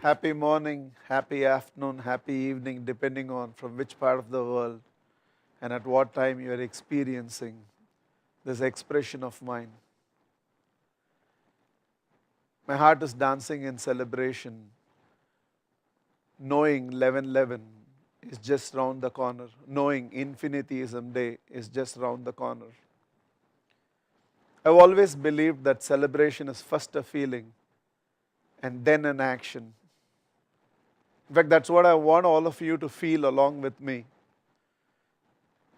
Happy morning, happy afternoon, happy evening, depending on from which part of the world and at what time you are experiencing this expression of mine. My heart is dancing in celebration, knowing 11:11 is just round the corner, knowing infinitheism day is just round the corner. I've always believed that celebration is first a feeling and then an action. In fact, that's what I want all of you to feel along with me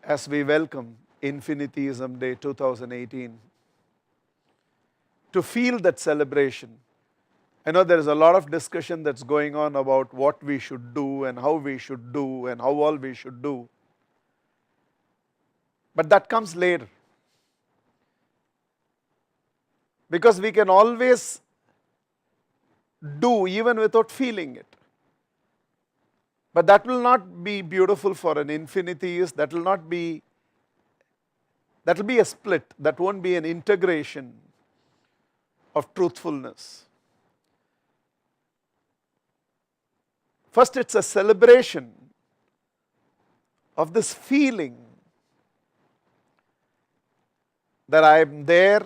as we welcome Infinitheism Day 2018. To feel that celebration. I know there is a lot of discussion that's going on about what we should do and how we should do and how all we should do. But that comes later. Because we can always do even without feeling it. But that will not be beautiful for an infinitheist. That will be a split. That won't be an integration of truthfulness. First, it's a celebration of this feeling that I am there,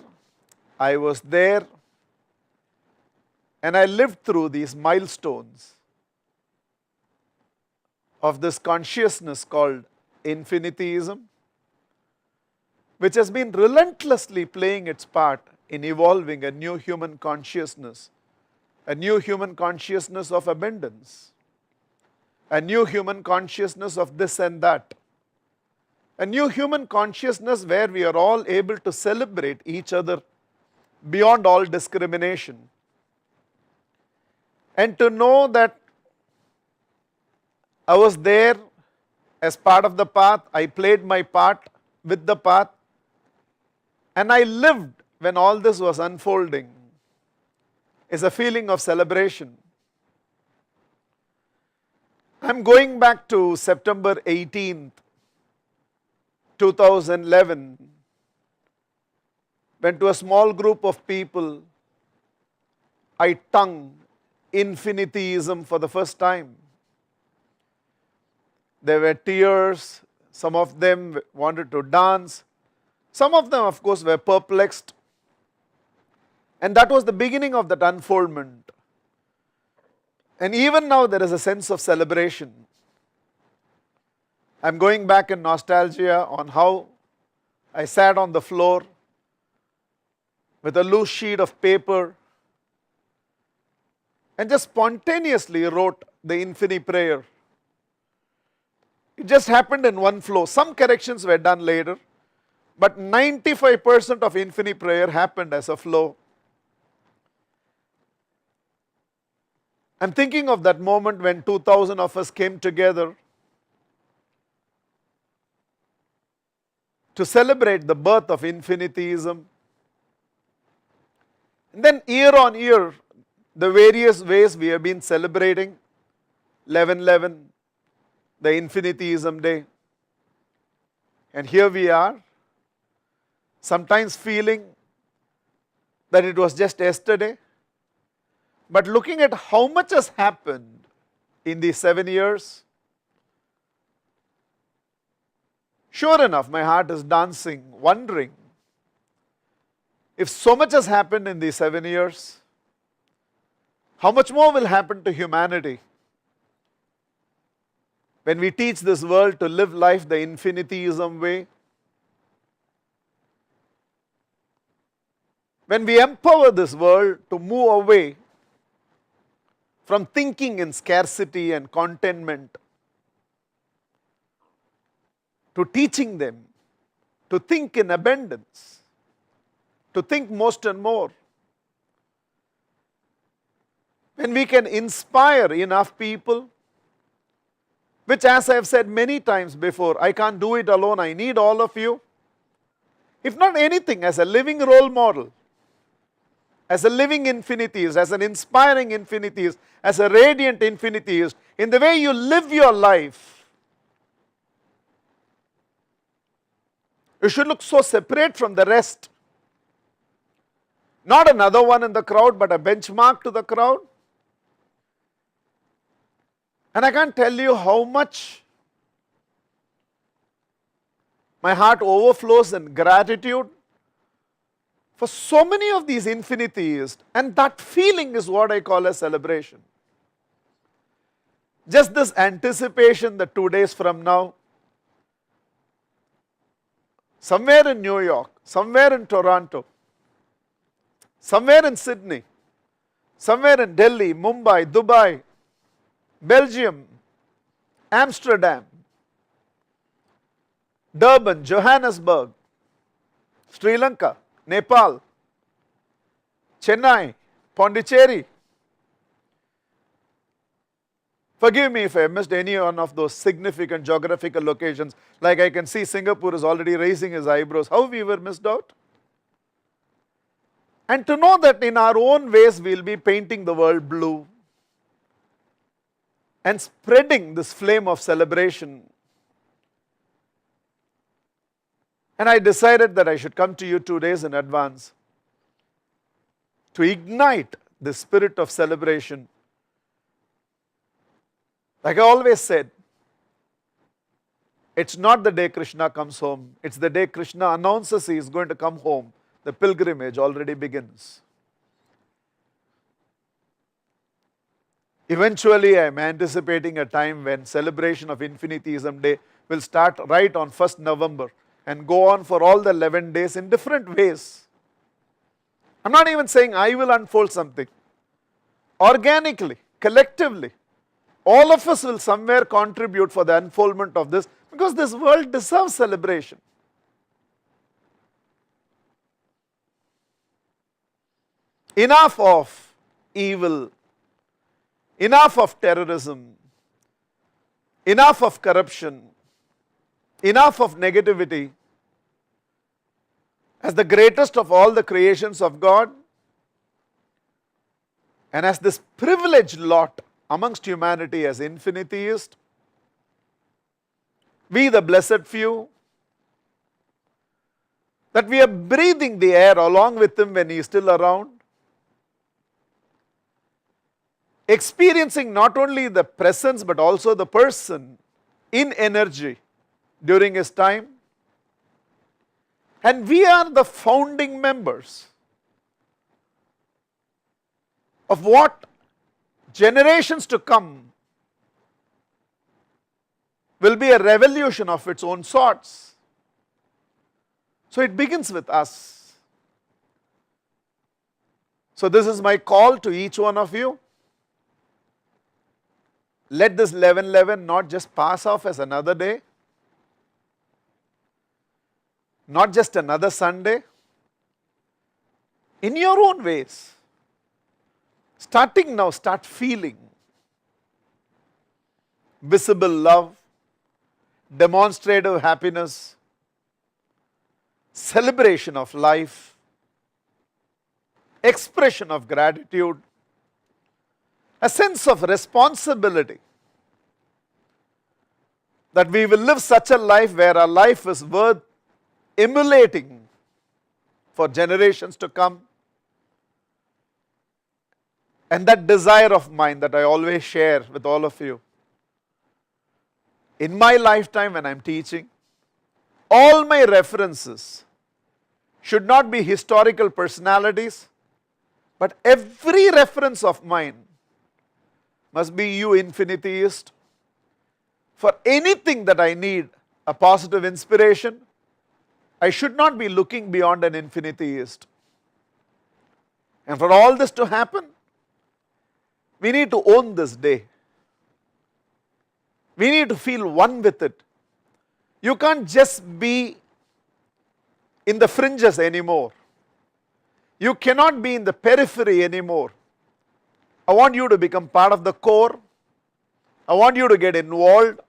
I was there, and I lived through these milestones of this consciousness called infinitheism, which has been relentlessly playing its part in evolving a new human consciousness of abundance, a new human consciousness of this and that, a new human consciousness where we are all able to celebrate each other beyond all discrimination, and to know that I was there as part of the path, I played my part with the path, and I lived when all this was unfolding, is a feeling of celebration. I'm going back to September 18th, 2011, when to a small group of people, I tongued infinitheism for the first time. There were tears, some of them wanted to dance, some of them of course were perplexed, and that was the beginning of that unfoldment. And even now there is a sense of celebration. I'm going back in nostalgia on how I sat on the floor with a loose sheet of paper and just spontaneously wrote the Infini prayer. It just happened in one flow. Some corrections were done later, but 95% of Infini prayer happened as a flow. I'm thinking of that moment when 2,000 of us came together to celebrate the birth of infinitheism. And then year on year, the various ways we have been celebrating 11/11, the infinitheism day. And here we are, sometimes feeling that it was just yesterday, but looking at how much has happened in these 7 years, sure enough, my heart is dancing, wondering if so much has happened in these 7 years, how much more will happen to humanity when we teach this world to live life the infinitheism way, when we empower this world to move away from thinking in scarcity and contentment, to teaching them to think in abundance, to think most and more. When we can inspire enough people, which as I have said many times before, I can't do it alone, I need all of you. If not anything, as a living role model, as a living infinitheist, as an inspiring infinitheist, as a radiant infinitheist, in the way you live your life, you should look so separate from the rest. Not another one in the crowd, but a benchmark to the crowd. And I can't tell you how much my heart overflows in gratitude for so many of these infiniteists, and that feeling is what I call a celebration. Just this anticipation that 2 days from now, somewhere in New York, somewhere in Toronto, somewhere in Sydney, somewhere in Delhi, Mumbai, Dubai, Belgium, Amsterdam, Durban, Johannesburg, Sri Lanka, Nepal, Chennai, Pondicherry. Forgive me if I missed any one of those significant geographical locations. Like I can see Singapore is already raising his eyebrows. How we were missed out? And to know that in our own ways we will be painting the world blue and spreading this flame of celebration. And I decided that I should come to you 2 days in advance to ignite the spirit of celebration. Like I always said, it's not the day Krishna comes home, it's the day Krishna announces he is going to come home. The pilgrimage already begins. Eventually, I am anticipating a time when celebration of Infinitheism Day will start right on 1st November and go on for all the 11 days in different ways. I'm not even saying I will unfold something. Organically, collectively, all of us will somewhere contribute for the unfoldment of this, because this world deserves celebration. Enough of evil, enough of terrorism, enough of corruption, enough of negativity. As the greatest of all the creations of God, and as this privileged lot amongst humanity as infiniteists, we the blessed few, that we are breathing the air along with him when he is still around, experiencing not only the presence but also the person in energy during his time. And we are the founding members of what generations to come will be a revolution of its own sorts. So it begins with us. So this is my call to each one of you. Let this 11/11 not just pass off as another day, not just another Sunday. In your own ways, starting now, start feeling visible love, demonstrative happiness, celebration of life, expression of gratitude, a sense of responsibility that we will live such a life where our life is worth emulating for generations to come. And that desire of mine that I always share with all of you, in my lifetime when I am teaching, all my references should not be historical personalities, but every reference of mine must be you infiniteist. For anything that I need a positive inspiration, I should not be looking beyond an infiniteist. And for all this to happen, we need to own this day. We need to feel one with it. You can't just be in the fringes anymore. You cannot be in the periphery anymore. I want you to become part of the core. I want you to get involved.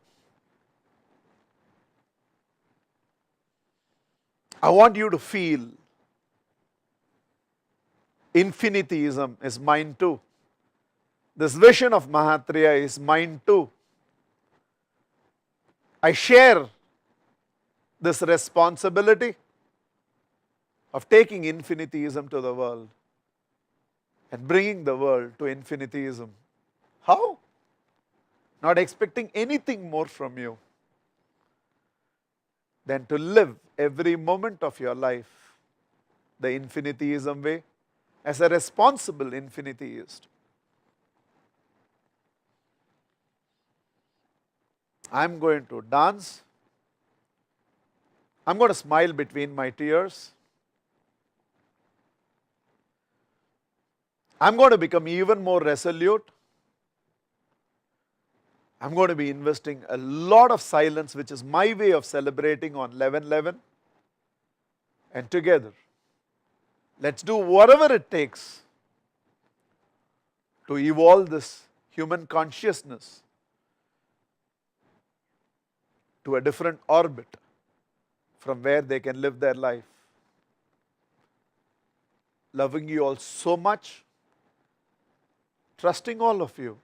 I want you to feel infinitheism is mine too. This vision of Mahatria is mine too. I share this responsibility of taking infinitheism to the world and bringing the world to infinitheism. How? not expecting anything more from you than to live every moment of your life the infinitheism way as a responsible infinitheist. I'm going to dance. I'm going to smile between my tears. I'm going to become even more resolute. I'm going to be investing a lot of silence, which is my way of celebrating on 11/11. And together, let's do whatever it takes to evolve this human consciousness to a different orbit from where they can live their life. Loving you all so much, trusting all of you,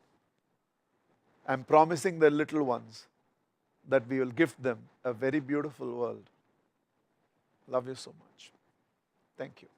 and promising the little ones that we will gift them a very beautiful world. Love you so much. Thank you.